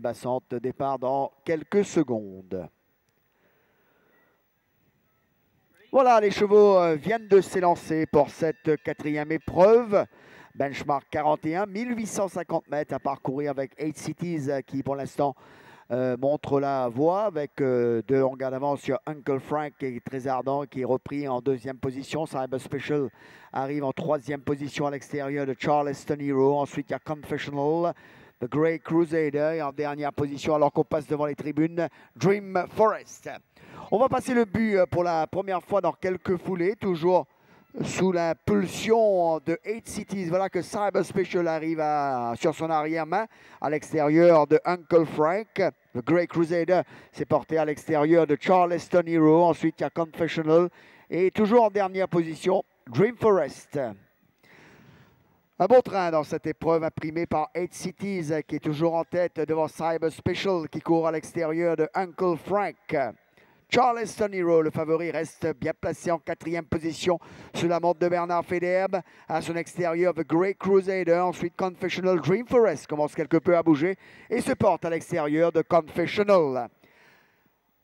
Bassante, départ dans quelques secondes. Voilà, les chevaux viennent de s'élancer pour cette quatrième épreuve. Benchmark 41, 1850 mètres à parcourir avec 8 Cities qui pour l'instant montre la voie avec 2 longueurs d'avance sur Uncle Frank qui est très ardent, qui est repris en deuxième position. Cyber Special arrive en troisième position à l'extérieur de Charleston Hero. Ensuite, il y a Confessional, The Grey Crusader et en dernière position alors qu'on passe devant les tribunes, Dream Forest. On va passer le but pour la première fois dans quelques foulées, toujours sous l'impulsion de 8 Cities. Voilà que Cyber Special arrive sur son arrière-main à l'extérieur de Uncle Frank. The Grey Crusader s'est porté à l'extérieur de Charleston Hero. Ensuite, il y a Confessional. Et toujours en dernière position, Dream Forest. Un bon train dans cette épreuve imprimée par 8 Cities qui est toujours en tête devant Cyber Special qui court à l'extérieur de Uncle Frank. Charleston Hero, le favori, reste bien placé en quatrième position sous la montre de Bernard Federbe. À son extérieur, The Grey Crusader. Ensuite, Confessional. Dream Forest commence quelque peu à bouger et se porte à l'extérieur de Confessional.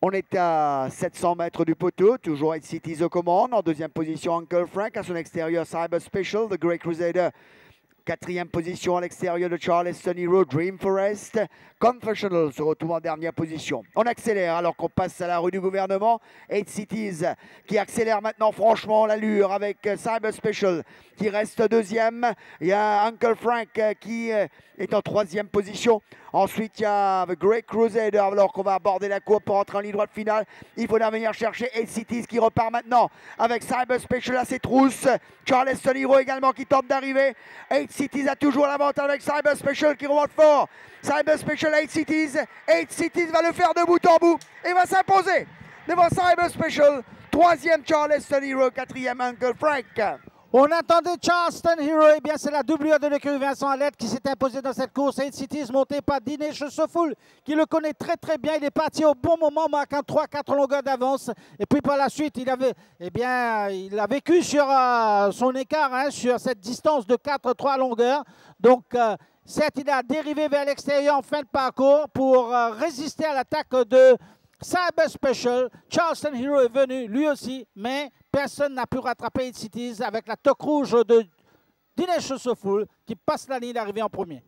On est à 700 mètres du poteau, toujours 8 Cities aux commandes. En deuxième position, Uncle Frank. À son extérieur, Cyber Special, The Grey Crusader. Quatrième position à l'extérieur de Charleston Hero, Dream Forest. Confessional se retrouve en dernière position. On accélère alors qu'on passe à la rue du gouvernement. 8 Cities qui accélère maintenant franchement l'allure avec Cyber Special qui reste deuxième. Il y a Uncle Frank qui est en troisième position. Ensuite, il y a The Great Crusader alors qu'on va aborder la courbe pour entrer en ligne droite finale. Il faudra venir chercher 8 Cities qui repart maintenant avec Cyber Special à ses trousses. Charleston Hero également qui tente d'arriver. 8 Cities a toujours l'avantage avec Cyber Special qui remonte fort. Cyber Special, 8 Cities. 8 Cities va le faire de bout en bout et va s'imposer devant Cyber Special. Troisième Charleston Hero, quatrième Uncle Frank. On attendait Charleston Hero, et bien c'est la doublure de l'écurie Vincent Alette qui s'est imposée dans cette course. 8 Cities monté par Dinesh Sofoul qui le connaît très très bien. Il est parti au bon moment, marquant 3-4 longueurs d'avance. Et puis par la suite, il a vécu sur son écart, hein, sur cette distance de 4-3 longueurs. Donc certes, il a dérivé vers l'extérieur en fin de parcours pour résister à l'attaque de Cyber Special. Charleston Hero est venu lui aussi, mais personne n'a pu rattraper 8 Cities avec la toque rouge de Dinesh Sofoul qui passe la ligne d'arrivée en premier.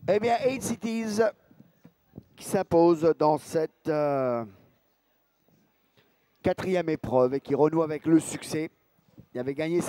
Eh bien, 8 Cities qui s'impose dans cette quatrième épreuve et qui renoue avec le succès. Il avait gagné cette